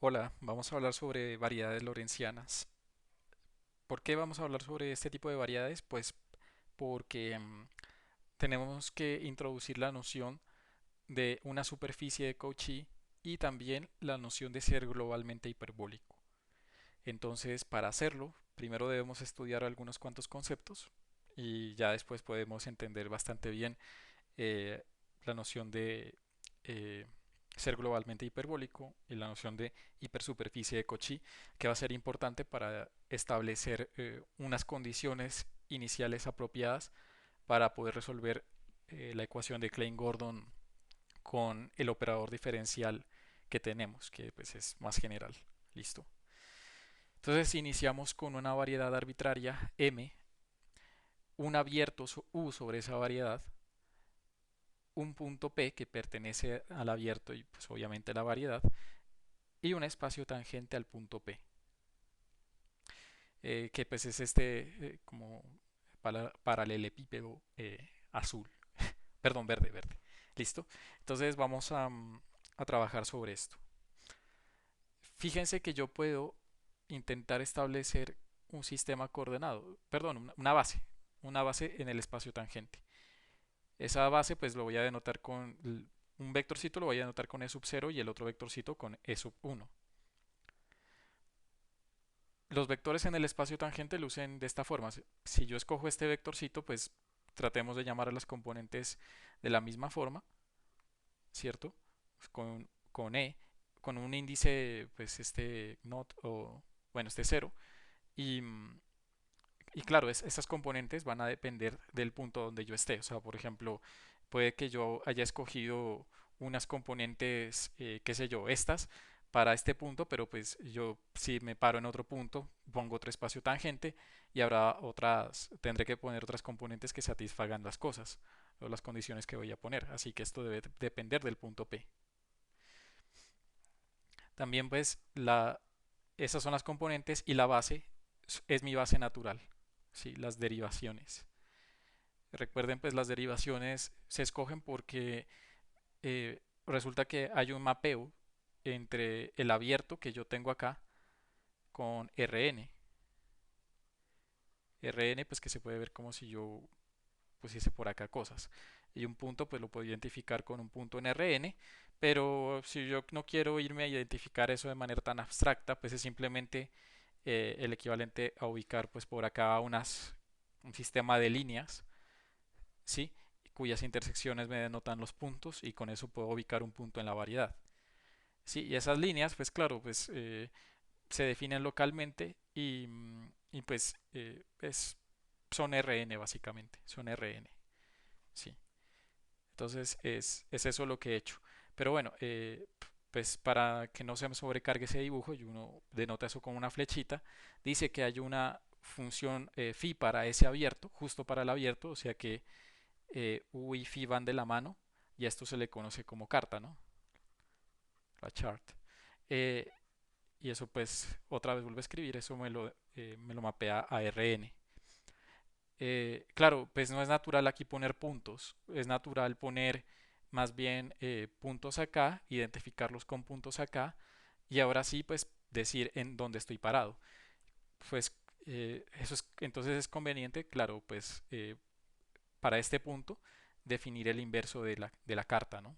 Hola, vamos a hablar sobre variedades lorentzianas. ¿Por qué vamos a hablar sobre este tipo de variedades? Pues porque tenemos que introducir la noción de una superficie de Cauchy y también la noción de ser globalmente hiperbólico. Entonces, para hacerlo, primero debemos estudiar algunos cuantos conceptos y ya después podemos entender bastante bien eh, la noción de eh, ser globalmente hiperbólico y la noción de hipersuperficie de Cauchy, que va a ser importante para establecer unas condiciones iniciales apropiadas para poder resolver la ecuación de Klein-Gordon con el operador diferencial que tenemos, que pues es más general. Listo. Entonces iniciamos con una variedad arbitraria M, un abierto U sobre esa variedad, un punto P que pertenece al abierto y pues obviamente a la variedad, y un espacio tangente al punto P, que pues es este como paralelepípedo azul, perdón, verde. ¿Listo? Entonces vamos a trabajar sobre esto. Fíjense que yo puedo intentar establecer un sistema coordenado, perdón, una base en el espacio tangente. Esa base pues lo voy a denotar con un vectorcito lo voy a denotar con e sub 0 y el otro vectorcito con e sub 1. Los vectores en el espacio tangente lucen de esta forma. Si yo escojo este vectorcito, pues tratemos de llamar a las componentes de la misma forma, ¿cierto? Con e, con un índice, pues este not o, bueno, este cero. Y, y claro, esas componentes van a depender del punto donde yo esté. O sea, por ejemplo, puede que yo haya escogido unas componentes, qué sé yo, estas para este punto, pero pues yo si me paro en otro punto, pongo otro espacio tangente y habrá otras, tendré que poner otras componentes que satisfagan las cosas o las condiciones que voy a poner. Así que esto debe depender del punto P. También pues esas son las componentes y la base es mi base natural, ¿sí? Las derivaciones. Recuerden, pues las derivaciones se escogen porque resulta que hay un mapeo entre el abierto que yo tengo acá con Rn. Rn, pues que se puede ver como si yo pusiese por acá cosas. Y un punto, pues lo puedo identificar con un punto en Rn, pero si yo no quiero irme a identificar eso de manera tan abstracta, pues es simplemente el equivalente a ubicar pues por acá un sistema de líneas, ¿sí? Cuyas intersecciones me denotan los puntos y con eso puedo ubicar un punto en la variedad. Sí, y esas líneas, pues claro, pues se definen localmente y pues son Rn básicamente, son Rn, sí. Entonces es eso lo que he hecho. Pero bueno, pues para que no se me sobrecargue ese dibujo y uno denota eso con una flechita, dice que hay una función phi para ese abierto, justo para el abierto, o sea que u y phi van de la mano y a esto se le conoce como carta, ¿no? La chart. Eh, y eso pues otra vez vuelvo a escribir, eso me lo mapea a Rn. Claro, pues no es natural aquí poner puntos, es natural poner más bien puntos acá, identificarlos con puntos acá y ahora sí pues decir en dónde estoy parado. Pues eso es, entonces es conveniente, claro, pues para este punto definir el inverso de la carta, ¿no?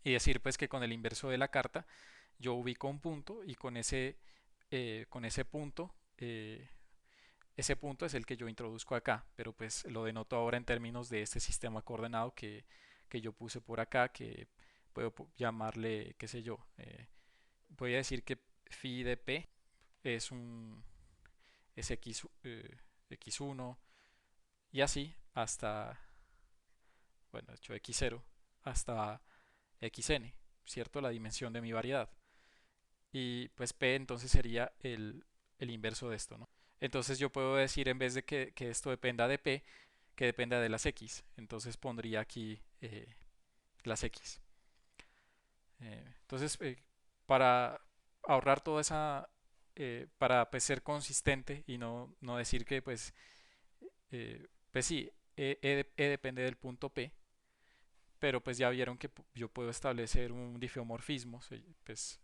Y decir pues que con el inverso de la carta yo ubico un punto y con ese punto ese punto es el que yo introduzco acá, pero pues lo denoto ahora en términos de este sistema coordenado que yo puse por acá, que puedo llamarle, qué sé yo, voy a decir que phi de p es un es x, x1 y así hasta, bueno, de hecho x0 hasta xn, ¿cierto? La dimensión de mi variedad. Y pues p entonces sería el inverso de esto, ¿no? Entonces yo puedo decir en vez de que esto dependa de p, que dependa de las x. Entonces pondría aquí las x. Entonces, para ahorrar toda esa, para pues, ser consistente y no decir que pues sí, E depende del punto P, pero pues ya vieron que yo puedo establecer un difeomorfismo, pues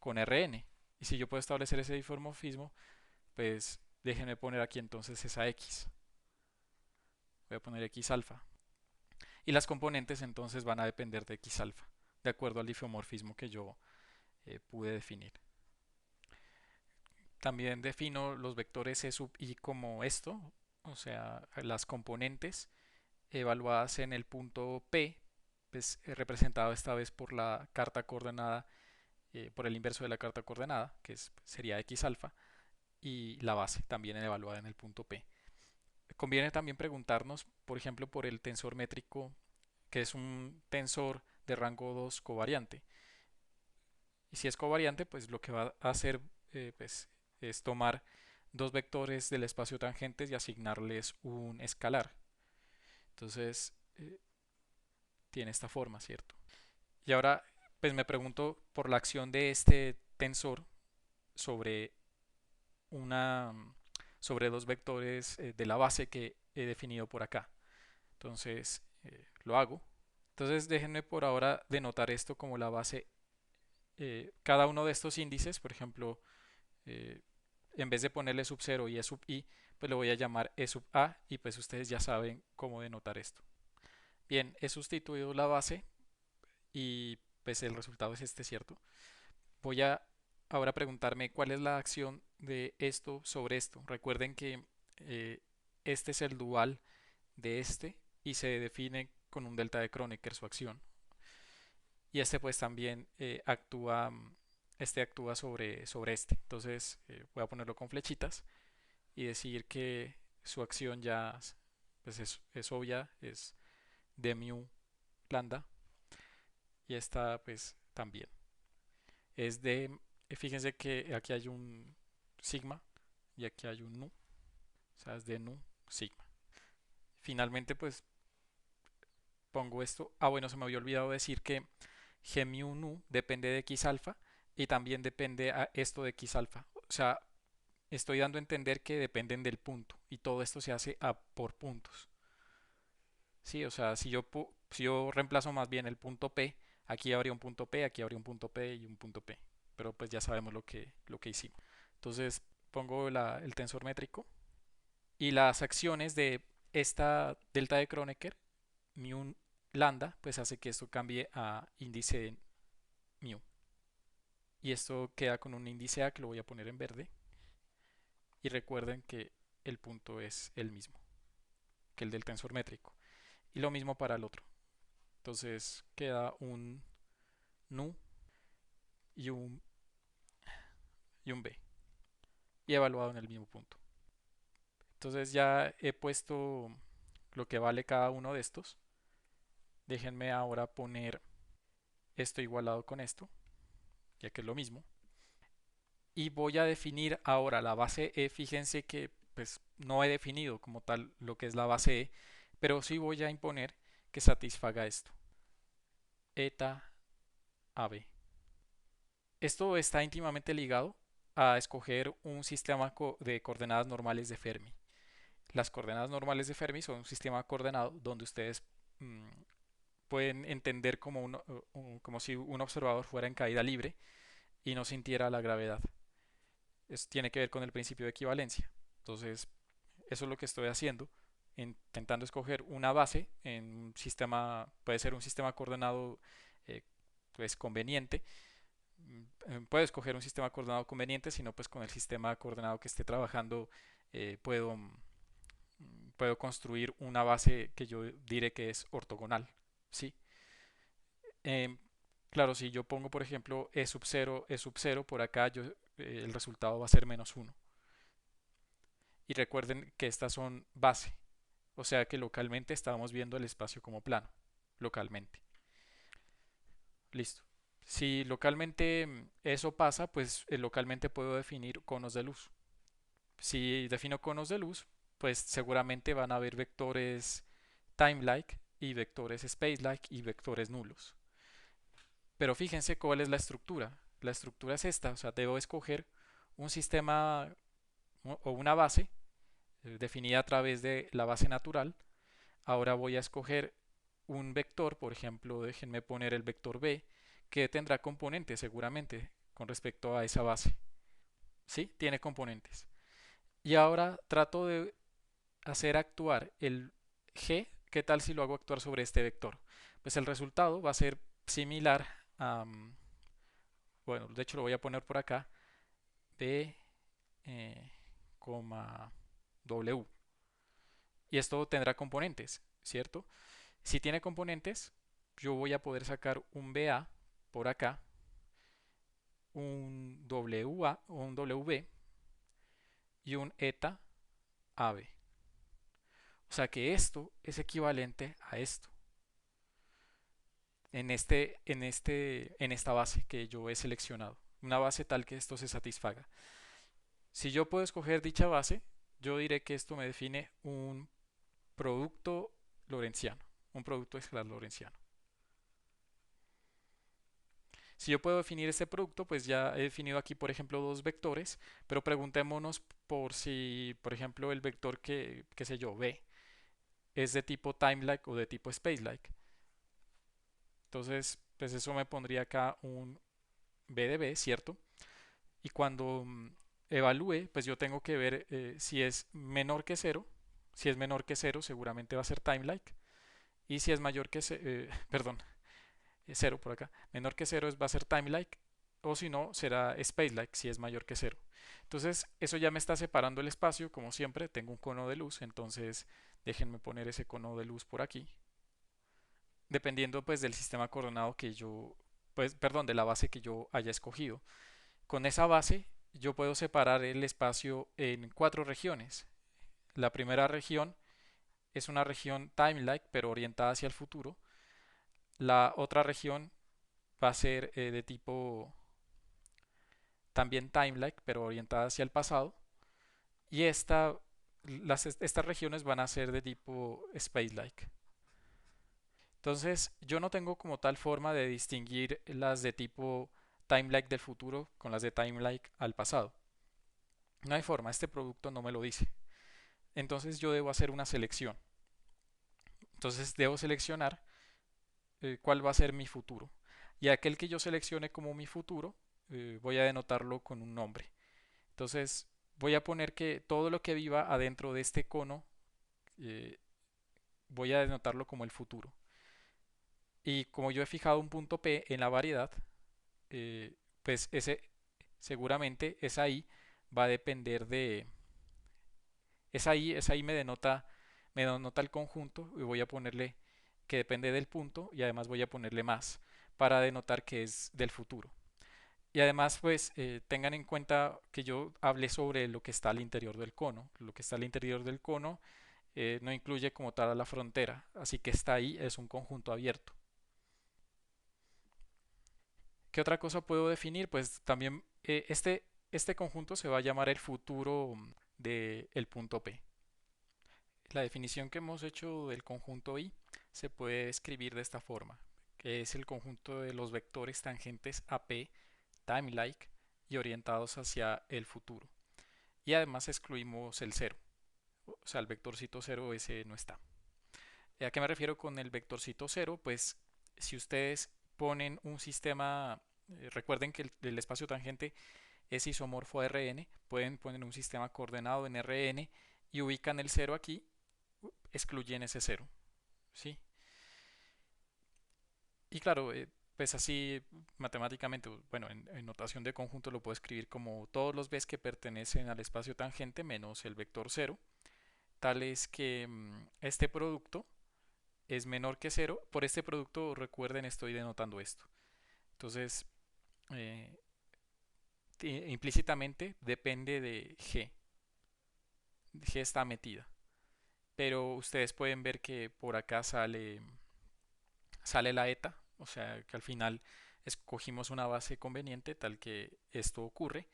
con Rn. Y si yo puedo establecer ese isomorfismo, pues déjenme poner aquí entonces esa x. Voy a poner x alfa. Y las componentes entonces van a depender de x alfa, de acuerdo al isomorfismo que yo pude definir. También defino los vectores e sub i como esto, o sea, las componentes evaluadas en el punto P, pues representado esta vez por la carta coordenada, por el inverso de la carta coordenada, que sería x alfa, y la base también evaluada en el punto P. Conviene también preguntarnos, por ejemplo, por el tensor métrico, que es un tensor de rango 2 covariante. Y si es covariante, pues lo que va a hacer pues, es tomar dos vectores del espacio tangentes y asignarles un escalar. Entonces, tiene esta forma, ¿cierto? Y ahora, pues me pregunto por la acción de este tensor sobre una sobre dos vectores de la base que he definido por acá. Entonces, lo hago. Entonces, déjenme por ahora denotar esto como la base. Cada uno de estos índices, por ejemplo, eh, en vez de ponerle sub 0 y e sub i, pues lo voy a llamar e sub a y pues ustedes ya saben cómo denotar esto. Bien, he sustituido la base y pues el resultado es este, ¿cierto? Voy a ahora preguntarme cuál es la acción de esto sobre esto. Recuerden que eh, este es el dual de este y se define con un delta de Kronecker su acción. Y este pues también este actúa sobre este. Entonces voy a ponerlo con flechitas y decir que su acción ya pues es obvia, es de mu lambda y esta pues también. Es de, fíjense que aquí hay un sigma y aquí hay un nu, o sea, es de nu sigma. Finalmente pues pongo esto. Ah, bueno, se me había olvidado decir que g mu nu depende de x alfa y también depende a esto de x alfa. O sea, estoy dando a entender que dependen del punto y todo esto se hace por puntos. Sí, o sea, si yo reemplazo más bien el punto P, aquí habría un punto P, aquí habría un punto P y un punto P. Pero pues ya sabemos lo que hicimos. Entonces pongo el tensor métrico y las acciones de esta delta de Kronecker, mu lambda, pues hace que esto cambie a índice mu. Y esto queda con un índice A que lo voy a poner en verde. Y recuerden que el punto es el mismo que el del tensor métrico. Y lo mismo para el otro. Entonces queda un nu y y un b. Y evaluado en el mismo punto. Entonces ya he puesto lo que vale cada uno de estos. Déjenme ahora poner esto igualado con esto, ya que es lo mismo. Y voy a definir ahora la base E. Fíjense que pues no he definido como tal lo que es la base E, pero sí voy a imponer que satisfaga esto. Eta AB. Esto está íntimamente ligado a escoger un sistema de coordenadas normales de Fermi. Las coordenadas normales de Fermi son un sistema coordenado donde ustedes mm, pueden entender como, como si un observador fuera en caída libre y no sintiera la gravedad. Tiene que ver con el principio de equivalencia. Entonces, eso es lo que estoy haciendo, intentando escoger una base en un sistema, puede ser un sistema coordenado eh, pues conveniente. Puedo escoger un sistema coordenado conveniente, sino pues con el sistema coordenado que esté trabajando puedo construir una base que yo diré que es ortogonal, ¿sí? Em, claro, si yo pongo por ejemplo e sub 0 por acá el resultado va a ser -1. Y recuerden que estas son base, o sea que localmente estábamos viendo el espacio como plano, localmente. Listo. Si localmente eso pasa, pues localmente puedo definir conos de luz. Si defino conos de luz, pues seguramente van a haber vectores time-like y vectores space-like y vectores nulos. Pero fíjense cuál es la estructura. La estructura es esta, o sea, debo escoger un sistema o una base definida a través de la base natural. Ahora voy a escoger un vector, por ejemplo, déjenme poner el vector b, que tendrá componentes seguramente, con respecto a esa base. ¿Sí? Tiene componentes. Y ahora trato de hacer actuar el g. ¿Qué tal si lo hago actuar sobre este vector? Pues el resultado va a ser similar a, bueno, de hecho lo voy a poner por acá, b, eh, w. Y esto tendrá componentes, ¿cierto? Si tiene componentes, yo voy a poder sacar un BA por acá, un WA o un WB y un ETA AB. O sea que esto es equivalente a esto en esta base que yo he seleccionado. Una base tal que esto se satisfaga. Si yo puedo escoger dicha base, yo diré que esto me define un producto lorentziano, un producto escalar lorentziano. Si yo puedo definir este producto, pues ya he definido aquí, por ejemplo, dos vectores, pero preguntémonos por si, por ejemplo, el vector que, qué sé yo, B, es de tipo timelike o de tipo spacelike. Entonces, pues eso me pondría acá un B de B, ¿cierto? Y cuando evalúe, pues yo tengo que ver si es menor que cero. Si es menor que cero, seguramente va a ser timelike. Y si es mayor que perdón, cero por acá, menor que cero va a ser timelike. O si no, será spacelike si es mayor que cero. Entonces, eso ya me está separando el espacio. Como siempre, tengo un cono de luz. Entonces, déjenme poner ese cono de luz por aquí. Dependiendo pues del sistema coordenado que yo, pues, perdón, de la base que yo haya escogido. Con esa base yo puedo separar el espacio en cuatro regiones. La primera región es una región timelike pero orientada hacia el futuro. La otra región va a ser de tipo también timelike pero orientada hacia el pasado. Y estas regiones van a ser de tipo spacelike. Entonces yo no tengo como tal forma de distinguir las de tipo timelike del futuro con las de timelike al pasado. No hay forma, este producto no me lo dice. Entonces yo debo hacer una selección. Entonces debo seleccionar cuál va a ser mi futuro. Y aquel que yo seleccione como mi futuro, voy a denotarlo con un nombre. Entonces voy a poner que todo lo que viva adentro de este cono, eh, voy a denotarlo como el futuro. Y como yo he fijado un punto P en la variedad, pues ese seguramente esa I va a depender de... esa I me denota el conjunto y voy a ponerle que depende del punto y además voy a ponerle más para denotar que es del futuro. Y además, pues tengan en cuenta que yo hablé sobre lo que está al interior del cono. Lo que está al interior del cono no incluye como tal a la frontera, así que está ahí, es un conjunto abierto. ¿Qué otra cosa puedo definir? Pues también este conjunto se va a llamar el futuro del punto P. La definición que hemos hecho del conjunto I se puede escribir de esta forma, que es el conjunto de los vectores tangentes a P, timelike y orientados hacia el futuro. Y además excluimos el cero, o sea, el vectorcito cero ese no está. ¿A qué me refiero con el vectorcito cero? Pues si ustedes ponen un sistema, recuerden que el espacio tangente es isomorfo a Rn, pueden poner un sistema coordenado en Rn y ubican el cero aquí, excluyen ese cero, ¿sí? Y claro, pues así matemáticamente, bueno, en notación de conjunto lo puedo escribir como todos los b's que pertenecen al espacio tangente menos el vector cero, tal es que este producto es menor que cero. Por este producto, recuerden, estoy denotando esto. Entonces, eh, implícitamente depende de G. G está metida. Pero ustedes pueden ver que por acá sale la eta, o sea que al final escogimos una base conveniente tal que esto ocurre.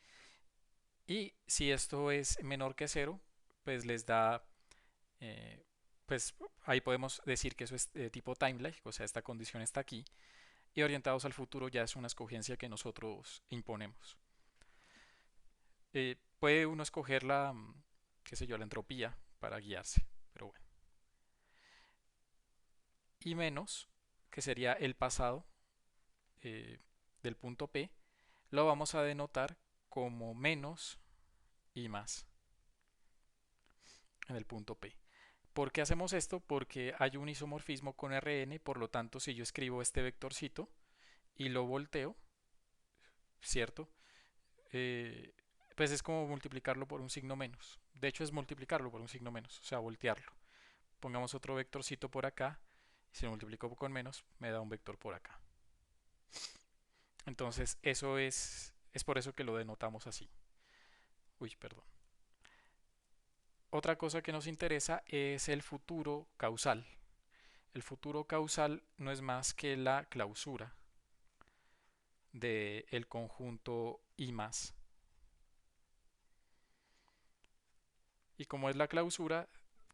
Y si esto es menor que cero, pues les da, eh, pues ahí podemos decir que eso es de tipo timelike, o sea, esta condición está aquí. Y orientados al futuro ya es una escogencia que nosotros imponemos. Puede uno escoger qué sé yo, la entropía para guiarse, pero bueno. Y menos, que sería el pasado del punto P, lo vamos a denotar como menos y más en el punto P. ¿Por qué hacemos esto? Porque hay un isomorfismo con Rn, por lo tanto, si yo escribo este vectorcito y lo volteo, ¿cierto? Eh, pues es como multiplicarlo por un signo menos. De hecho, es multiplicarlo por un signo menos, o sea, voltearlo. Pongamos otro vectorcito por acá, y si lo multiplico con menos, me da un vector por acá. Entonces, es por eso que lo denotamos así. Uy, perdón. Otra cosa que nos interesa es el futuro causal. El futuro causal no es más que la clausura del conjunto I más. Y como es la clausura,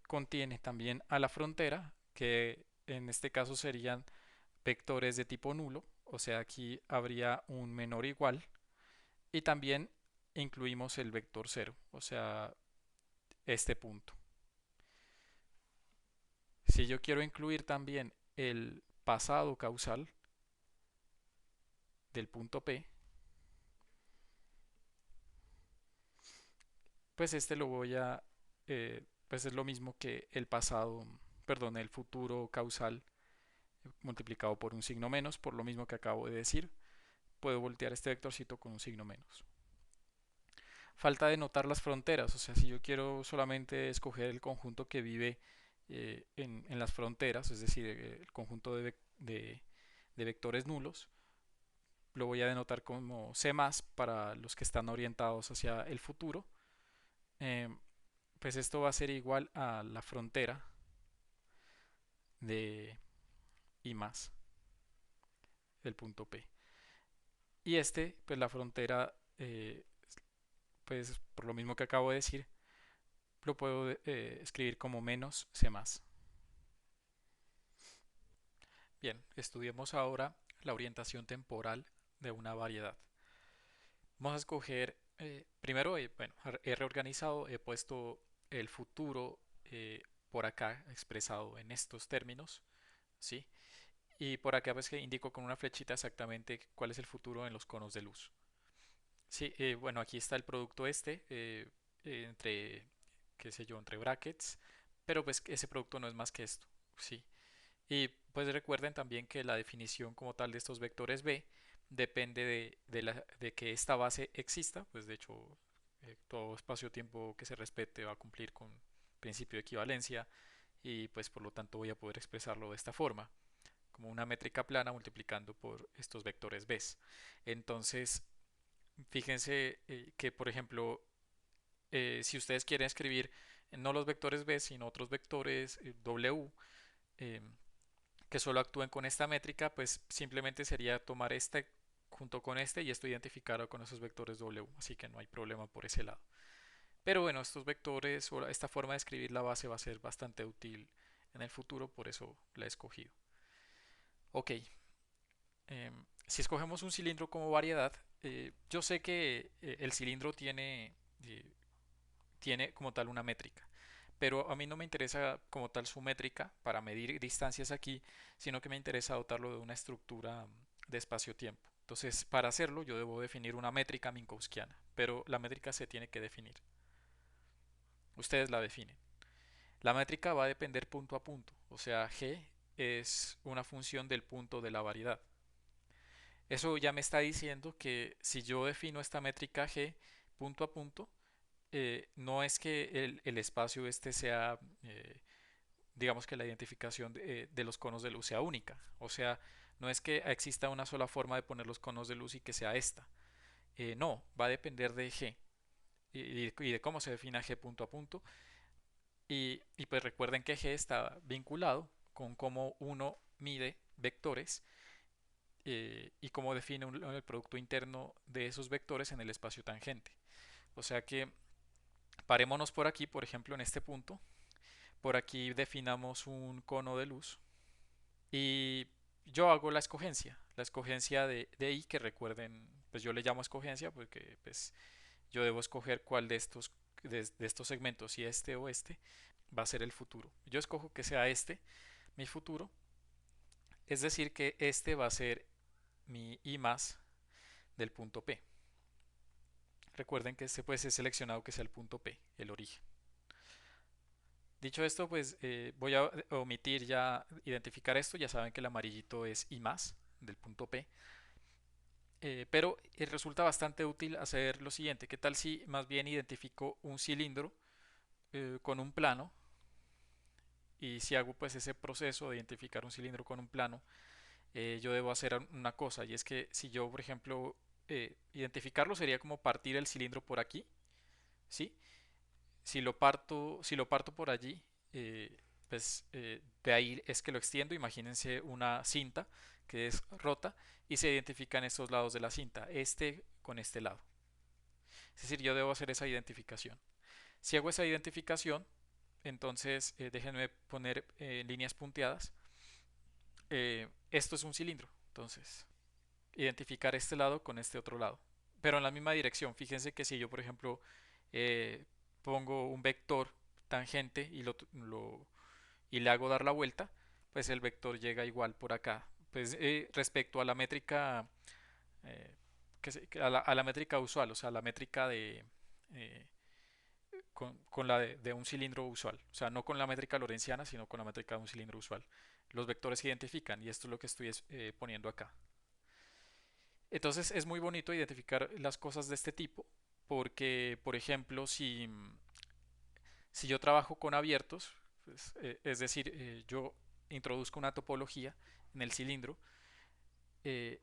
contiene también a la frontera, que en este caso serían vectores de tipo nulo, o sea, aquí habría un menor o igual, y también incluimos el vector cero, o sea, este punto. Si yo quiero incluir también el pasado causal del punto P, pues este lo voy a, pues es lo mismo que el pasado, perdón, el futuro causal multiplicado por un signo menos, por lo mismo que acabo de decir, puedo voltear este vectorcito con un signo menos. Falta de notar las fronteras, o sea, si yo quiero solamente escoger el conjunto que vive en las fronteras, es decir, el conjunto de vectores nulos, lo voy a denotar como C más para los que están orientados hacia el futuro. Eh, pues esto va a ser igual a la frontera de I más, el punto P. Y este, pues la frontera, pues por lo mismo que acabo de decir, lo puedo escribir como menos C más. Bien, estudiemos ahora la orientación temporal de una variedad. Vamos a escoger, primero, bueno, he reorganizado, he puesto el futuro por acá expresado en estos términos, ¿sí? Y por acá pues que indico con una flechita exactamente cuál es el futuro en los conos de luz. Sí, bueno, aquí está el producto este, entre, qué sé yo, entre brackets, pero pues ese producto no es más que esto, ¿sí? Y pues recuerden también que la definición como tal de estos vectores B depende de que esta base exista, pues de hecho todo espacio-tiempo que se respete va a cumplir con principio de equivalencia y pues por lo tanto voy a poder expresarlo de esta forma, como una métrica plana multiplicando por estos vectores B. Entonces, fíjense que por ejemplo, si ustedes quieren escribir no los vectores B, sino otros vectores W, eh, que solo actúen con esta métrica, pues simplemente sería tomar este junto con este y esto identificarlo con esos vectores W, así que no hay problema por ese lado. Pero bueno, estos vectores o esta forma de escribir la base va a ser bastante útil en el futuro, por eso la he escogido. Ok, si escogemos un cilindro como variedad, yo sé que el cilindro tiene como tal una métrica. Pero a mí no me interesa como tal su métrica para medir distancias aquí, sino que me interesa dotarlo de una estructura de espacio-tiempo. Entonces, para hacerlo, yo debo definir una métrica minkowskiana, pero la métrica se tiene que definir. Ustedes la definen. La métrica va a depender punto a punto, o sea, g es una función del punto de la variedad. Eso ya me está diciendo que si yo defino esta métrica g punto a punto, no es que el espacio este sea digamos que la identificación de los conos de luz sea única. O sea, no es que exista una sola forma de poner los conos de luz y que sea esta. No, va a depender de G y de cómo se defina G punto a punto. Y pues recuerden que G está vinculado con cómo uno mide vectores y cómo define el producto interno de esos vectores en el espacio tangente. O sea que parémonos por aquí, por ejemplo, en este punto. Por aquí definamos un cono de luz y yo hago la escogencia de I, que recuerden, pues yo le llamo escogencia porque pues yo debo escoger cuál de estos segmentos, si este o este, va a ser el futuro. Yo escojo que sea este, mi futuro, es decir que este va a ser mi I más, del punto P. Recuerden que este pues es seleccionado que sea el punto P, el origen. Dicho esto, pues voy a omitir ya identificar esto. Ya saben que el amarillito es I más del punto P. Pero resulta bastante útil hacer lo siguiente. ¿Qué tal si más bien identifico un cilindro con un plano? Y si hago pues ese proceso de identificar un cilindro con un plano, yo debo hacer una cosa. Y es que si yo, por ejemplo, identificarlo sería como partir el cilindro por aquí, ¿sí? Si lo parto por allí, pues de ahí es que lo extiendo. Imagínense una cinta que es rota y se identifican estos lados de la cinta, este con este lado. Es decir, yo debo hacer esa identificación. Si hago esa identificación, entonces déjenme poner líneas punteadas. Esto es un cilindro. Entonces, identificar este lado con este otro lado. Pero en la misma dirección. Fíjense que si yo, por ejemplo, eh, pongo un vector tangente y le hago dar la vuelta, pues el vector llega igual por acá. Pues respecto a la métrica a la métrica usual, o sea, la métrica eh, con la de un cilindro usual, o sea, no con la métrica lorentziana, sino con la métrica de un cilindro usual. Los vectores se identifican y esto es lo que estoy poniendo acá. Entonces es muy bonito identificar las cosas de este tipo porque, por ejemplo, si yo trabajo con abiertos, pues, es decir, yo introduzco una topología en el cilindro, eh,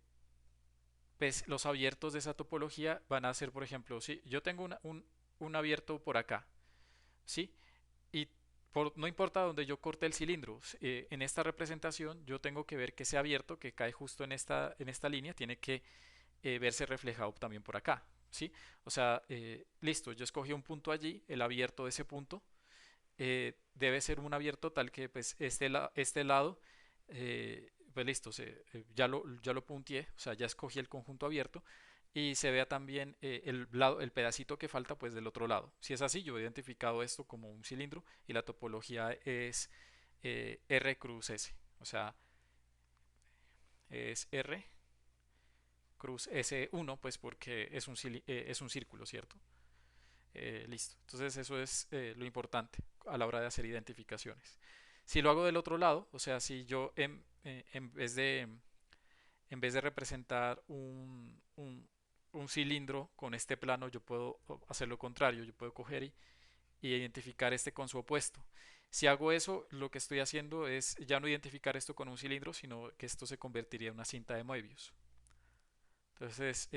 pues los abiertos de esa topología van a ser, por ejemplo, si yo tengo un abierto por acá, ¿sí? Y no importa donde yo corte el cilindro, en esta representación yo tengo que ver que ese abierto que cae justo en esta línea tiene que verse reflejado también por acá, ¿sí? O sea, listo, yo escogí un punto allí, el abierto de ese punto debe ser un abierto tal que pues este lado, pues listo, ya lo punteé, o sea, ya escogí el conjunto abierto y se vea también el pedacito que falta pues del otro lado. Si es así, yo he identificado esto como un cilindro y la topología es R cruz S, o sea, es R cruz S1 pues porque es un círculo, ¿cierto? Listo. Entonces eso es lo importante a la hora de hacer identificaciones. Si lo hago del otro lado, o sea, si yo en vez de representar un cilindro con este plano, yo puedo hacer lo contrario, yo puedo coger y identificar este con su opuesto. Si hago eso, lo que estoy haciendo es ya no identificar esto con un cilindro, sino que esto se convertiría en una cinta de Moebius. Entonces,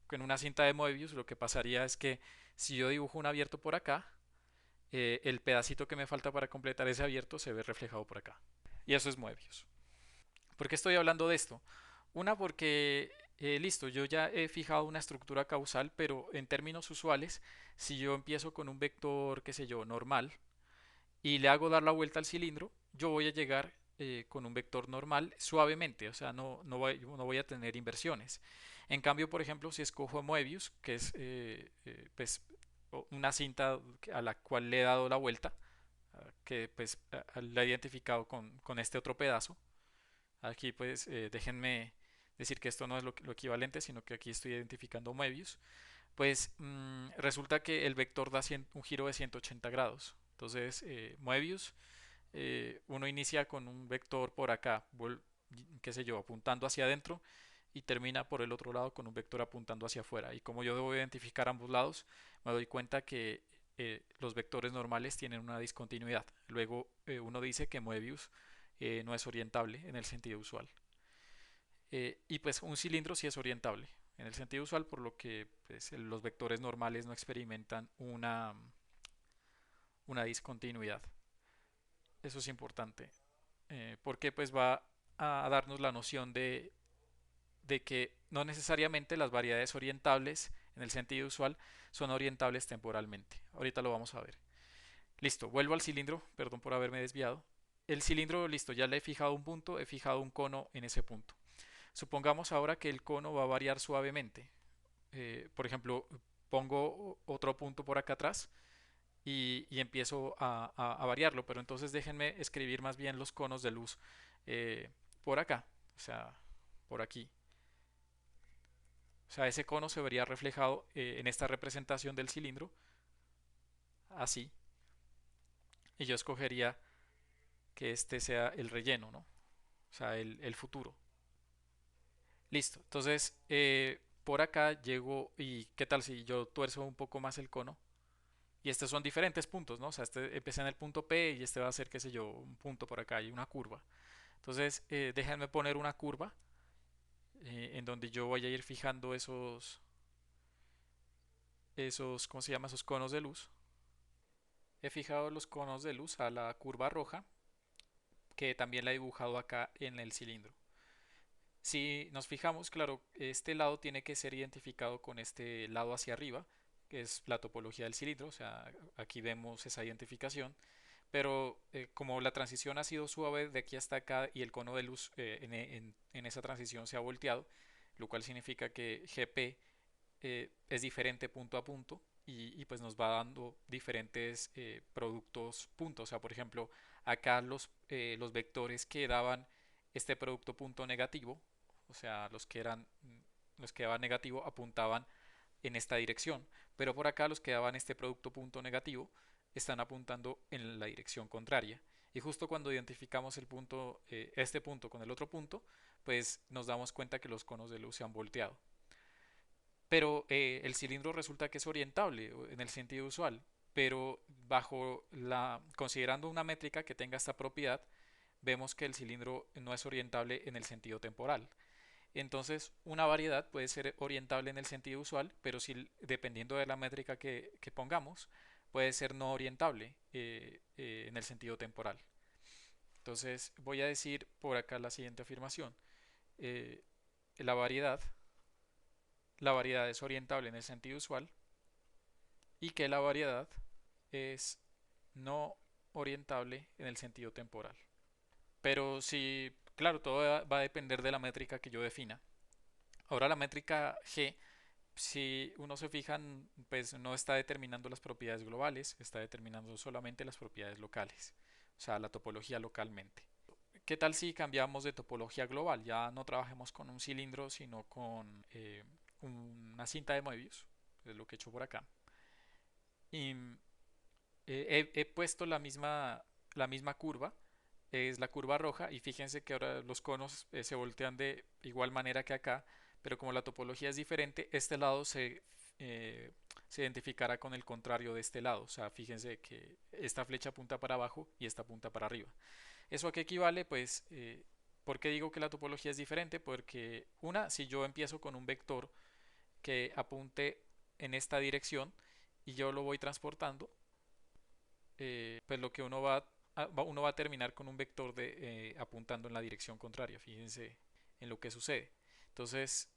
con una cinta de Moebius lo que pasaría es que si yo dibujo un abierto por acá, el pedacito que me falta para completar ese abierto se ve reflejado por acá. Y eso es Moebius. ¿Por qué estoy hablando de esto? Una porque, listo, yo ya he fijado una estructura causal, pero en términos usuales, si yo empiezo con un vector, qué sé yo, normal, y le hago dar la vuelta al cilindro, yo voy a llegar con un vector normal suavemente, o sea, no voy a tener inversiones. En cambio, por ejemplo, si escojo Moebius, que es pues, una cinta a la cual le he dado la vuelta, que pues la he identificado con este otro pedazo, aquí pues déjenme decir que esto no es lo equivalente, sino que aquí estoy identificando Moebius, pues resulta que el vector da un giro de 180 grados. Entonces, Moebius, uno inicia con un vector por acá, qué sé yo, apuntando hacia adentro y termina por el otro lado con un vector apuntando hacia afuera. Y como yo debo identificar ambos lados, me doy cuenta que los vectores normales tienen una discontinuidad. Luego uno dice que Moebius no es orientable en el sentido usual. Y pues un cilindro sí es orientable en el sentido usual, por lo que pues, los vectores normales no experimentan una discontinuidad. Eso es importante, porque pues va a darnos la noción de que no necesariamente las variedades orientables en el sentido usual son orientables temporalmente. Ahorita lo vamos a ver. Listo, vuelvo al cilindro, perdón por haberme desviado. El cilindro, listo, ya le he fijado un punto, he fijado un cono en ese punto. Supongamos ahora que el cono va a variar suavemente. Por ejemplo, pongo otro punto por acá atrás y empiezo a variarlo, pero entonces déjenme escribir más bien los conos de luz por acá, o sea, por aquí. O sea, ese cono se vería reflejado en esta representación del cilindro, así, y yo escogería que este sea el relleno, ¿no? O sea, el futuro. Listo. Entonces, por acá llego y ¿qué tal si yo tuerzo un poco más el cono? Y estos son diferentes puntos, ¿no? O sea, este empecé en el punto P y este va a ser, qué sé yo, un punto por acá y una curva. Entonces, déjenme poner una curva en donde yo voy a ir fijando ¿cómo se llama? Esos conos de luz. He fijado los conos de luz a la curva roja, que también la he dibujado acá en el cilindro. Si nos fijamos, claro, este lado tiene que ser identificado con este lado hacia arriba, que es la topología del cilindro, o sea, aquí vemos esa identificación, pero como la transición ha sido suave de aquí hasta acá y el cono de luz en esa transición se ha volteado, lo cual significa que GP es diferente punto a punto y pues nos va dando diferentes productos puntos. O sea, por ejemplo, acá los vectores que daban este producto punto negativo, o sea, los que daban negativo apuntaban en esta dirección, pero por acá los que daban este producto punto negativo están apuntando en la dirección contraria. Y justo cuando identificamos este punto con el otro punto, pues nos damos cuenta que los conos de luz se han volteado. Pero el cilindro resulta que es orientable en el sentido usual, pero considerando una métrica que tenga esta propiedad, vemos que el cilindro no es orientable en el sentido temporal. Entonces, una variedad puede ser orientable en el sentido usual, pero si, dependiendo de la métrica que pongamos, puede ser no orientable en el sentido temporal. Entonces, voy a decir por acá la siguiente afirmación. Eh, la variedad, la variedad es orientable en el sentido usual y que la variedad es no orientable en el sentido temporal. Pero si, claro, todo va a depender de la métrica que yo defina. Ahora la métrica G, si uno se fija, pues no está determinando las propiedades globales, está determinando solamente las propiedades locales, o sea, la topología localmente. ¿Qué tal si cambiamos de topología global? Ya no trabajemos con un cilindro, sino con una cinta de Moebius, es lo que he hecho por acá. Y he puesto la misma curva, es la curva roja, y fíjense que ahora los conos se voltean de igual manera que acá, pero como la topología es diferente, este lado se identificará con el contrario de este lado. O sea, fíjense que esta flecha apunta para abajo y esta apunta para arriba. ¿Eso a qué equivale? Pues, ¿por qué digo que la topología es diferente? Porque si yo empiezo con un vector que apunte en esta dirección y yo lo voy transportando, pues lo que uno va a terminar con un vector apuntando en la dirección contraria. Fíjense en lo que sucede. Entonces,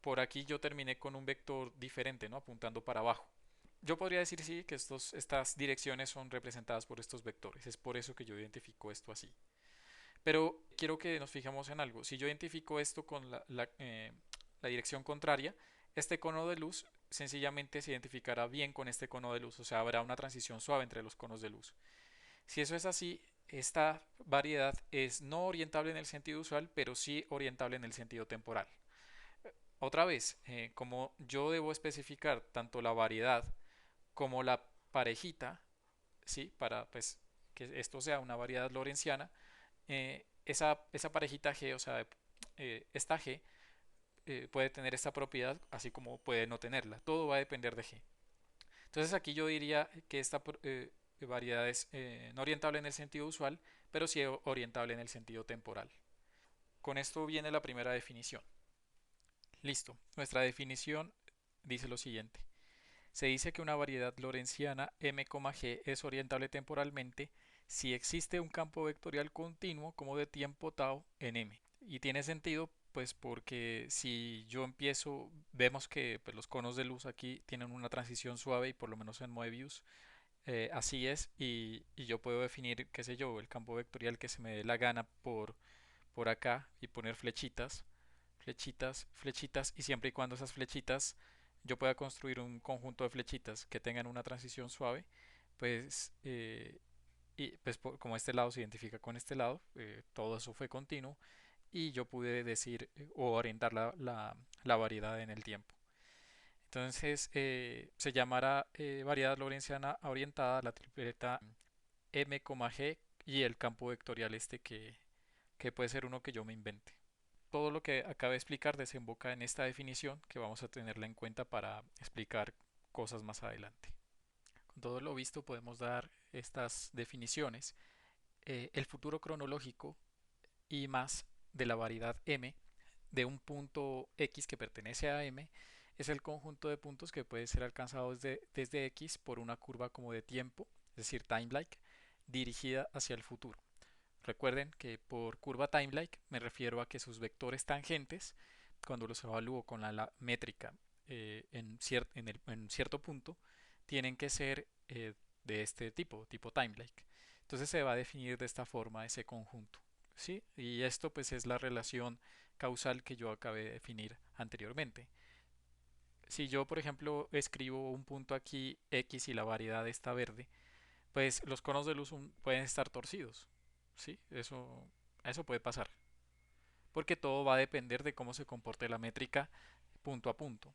por aquí yo terminé con un vector diferente, ¿no? Apuntando para abajo. Yo podría decir sí que estas direcciones son representadas por estos vectores. Es por eso que yo identifico esto así. Pero quiero que nos fijemos en algo. Si yo identifico esto con la dirección contraria, este cono de luz sencillamente se identificará bien con este cono de luz. O sea, habrá una transición suave entre los conos de luz. Si eso es así, esta variedad es no orientable en el sentido usual, pero sí orientable en el sentido temporal. Otra vez, como yo debo especificar tanto la variedad como la parejita, ¿sí? Para pues, que esto sea una variedad lorentziana, esa parejita G, o sea, esta G puede tener esta propiedad, así como puede no tenerla. Todo va a depender de G. Entonces aquí yo diría que esta variedad es no orientable en el sentido usual, pero sí orientable en el sentido temporal. Con esto viene la primera definición. Listo. Nuestra definición dice lo siguiente. Se dice que una variedad lorentziana M,G es orientable temporalmente si existe un campo vectorial continuo como de tiempo tau en M. Y tiene sentido pues porque si yo vemos que pues, los conos de luz aquí tienen una transición suave y por lo menos en Moebius así es y yo puedo definir, qué sé yo, el campo vectorial que se me dé la gana por acá y poner flechitas, flechitas, flechitas y siempre y cuando esas flechitas yo pueda construir un conjunto de flechitas que tengan una transición suave, pues, como este lado se identifica con este lado, todo eso fue continuo, y yo pude decir o orientar la variedad en el tiempo. Entonces se llamará variedad lorentziana orientada la tripleta M, G y el campo vectorial este que puede ser uno que yo me invente. Todo lo que acabo de explicar desemboca en esta definición que vamos a tenerla en cuenta para explicar cosas más adelante. Con todo lo visto podemos dar estas definiciones. El futuro cronológico y más de la variedad M de un punto X que pertenece a M es el conjunto de puntos que puede ser alcanzado desde X por una curva como de tiempo, es decir, timelike, dirigida hacia el futuro. Recuerden que por curva timelike me refiero a que sus vectores tangentes, cuando los evalúo con la métrica en cierto punto, tienen que ser de este tipo, tipo timelike. Entonces se va a definir de esta forma ese conjunto. ¿Sí? Y esto pues es la relación causal que yo acabé de definir anteriormente. Si yo, por ejemplo, escribo un punto aquí X y la variedad está verde, pues los conos de luz pueden estar torcidos. ¿Sí? Eso puede pasar. Porque todo va a depender de cómo se comporte la métrica punto a punto.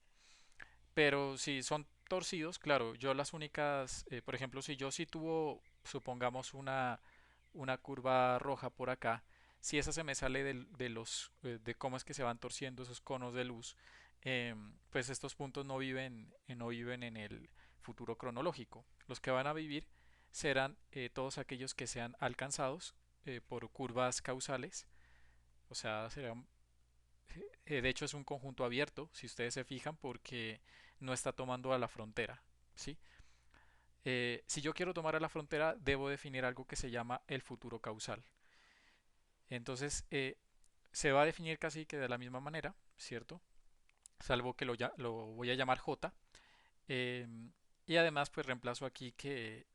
Pero si son torcidos, claro, yo las únicas, por ejemplo, si yo sitúo, supongamos una curva roja por acá, si esa se me sale de cómo es que se van torciendo esos conos de luz, pues estos puntos no viven en el futuro cronológico. Los que van a vivir serán todos aquellos que sean alcanzados por curvas causales, o sea, serán, de hecho es un conjunto abierto, si ustedes se fijan, porque no está tomando a la frontera, ¿sí? Si yo quiero tomar a la frontera, debo definir algo que se llama el futuro causal. Entonces, se va a definir casi que de la misma manera, ¿cierto? Salvo que lo voy a llamar J. em, y además, pues reemplazo aquí que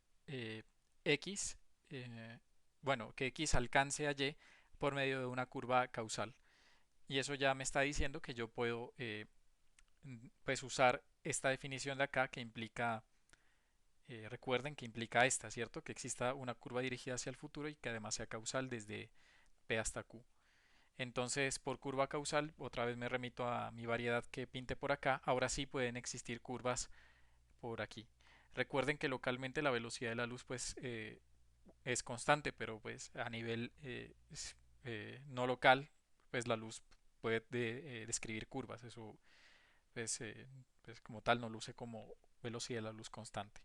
X, eh, bueno, que X alcance a Y por medio de una curva causal. Y eso ya me está diciendo que yo puedo pues usar esta definición de acá que implica, recuerden que implica esta, ¿cierto? Que exista una curva dirigida hacia el futuro y que además sea causal desde P hasta Q. Entonces, por curva causal, otra vez me remito a mi variedad que pinte por acá. Ahora sí pueden existir curvas por aquí. Recuerden que localmente la velocidad de la luz pues es constante, pero pues a nivel no local, pues la luz puede describir curvas. Eso pues, pues como tal no luce como velocidad de la luz constante.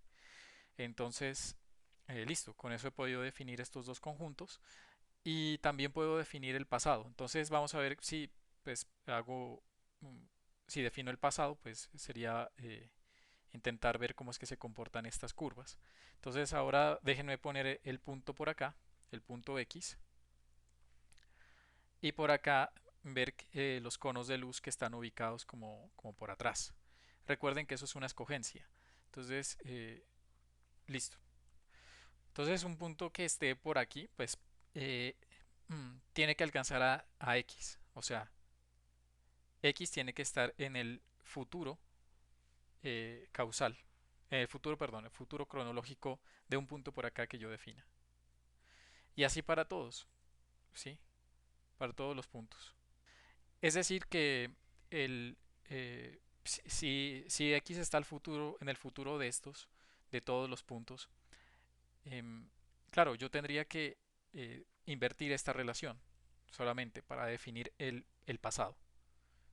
Entonces, listo, con eso he podido definir estos dos conjuntos y también puedo definir el pasado. Entonces vamos a ver si pues hago, mm, si defino el pasado, pues sería intentar ver cómo es que se comportan estas curvas. Entonces ahora déjenme poner el punto por acá, el punto X, y por acá ver los conos de luz que están ubicados como por atrás. Recuerden que eso es una escogencia. Entonces, listo. Entonces un punto que esté por aquí, pues eh, tiene que alcanzar a X. O sea, X tiene que estar en el futuro causal. El futuro, perdón, el futuro cronológico de un punto por acá que yo defina. Y así para todos, ¿sí? Para todos los puntos. Es decir que el, si X está en el futuro de estos, de todos los puntos, em, claro, yo tendría que invertir esta relación solamente para definir el pasado,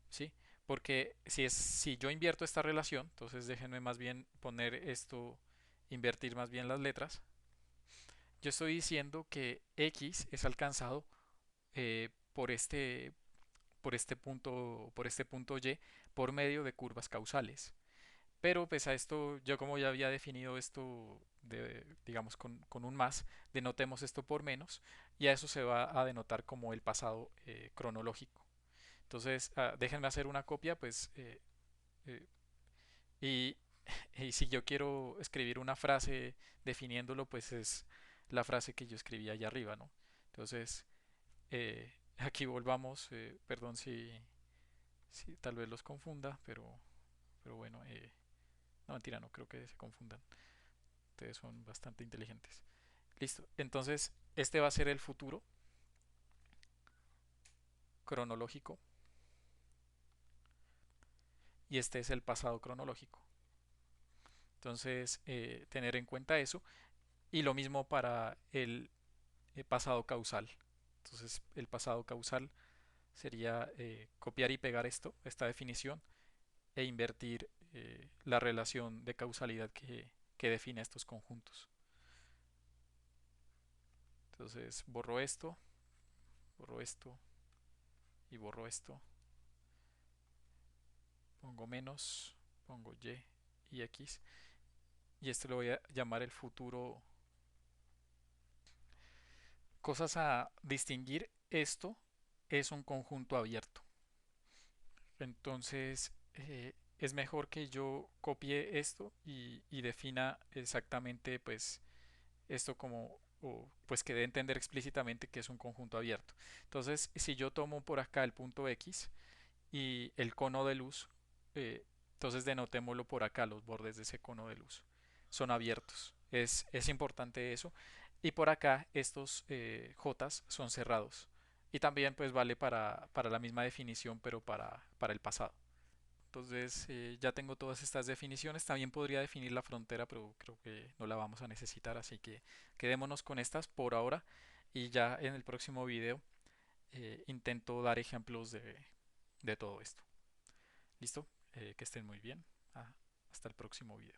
¿sí? Porque si yo invierto esta relación, entonces déjenme más bien poner esto, invertir más bien las letras. Yo estoy diciendo que X es alcanzado eh, por este, por este punto Y por medio de curvas causales. Pero pues a esto, yo como ya había definido esto, digamos, con un más, denotemos esto por menos y a eso se va a denotar como el pasado cronológico. Entonces, déjenme hacer una copia, pues, eh, y, y si yo quiero escribir una frase definiéndolo, pues es la frase que yo escribí allá arriba, ¿no? Entonces, aquí volvamos, perdón si tal vez los confunda, pero bueno, no mentira, no creo que se confundan. Ustedes son bastante inteligentes. Listo. Entonces, este va a ser el futuro. cronológico y este es el pasado cronológico. Entonces, tener en cuenta eso. Y lo mismo para el pasado causal. Entonces, el pasado causal sería copiar y pegar esta definición, e invertir la relación de causalidad que define estos conjuntos. Entonces, borro esto y borro esto. Pongo menos, pongo y x. Y esto lo voy a llamar el futuro. Cosas a distinguir. Esto es un conjunto abierto. Entonces, es mejor que yo copie esto y defina exactamente pues esto como, o pues que dé a entender explícitamente que es un conjunto abierto. Entonces, si yo tomo por acá el punto X y el cono de luz, entonces denotémoslo por acá, los bordes de ese cono de luz son abiertos. Es importante eso. Y por acá estos J son cerrados. Y también pues vale para la misma definición, pero para el pasado. Entonces ya tengo todas estas definiciones. También podría definir la frontera, pero creo que no la vamos a necesitar. Así que quedémonos con estas por ahora. Y ya en el próximo video intento dar ejemplos de todo esto. ¿Listo? Que estén muy bien. Ah, hasta el próximo video.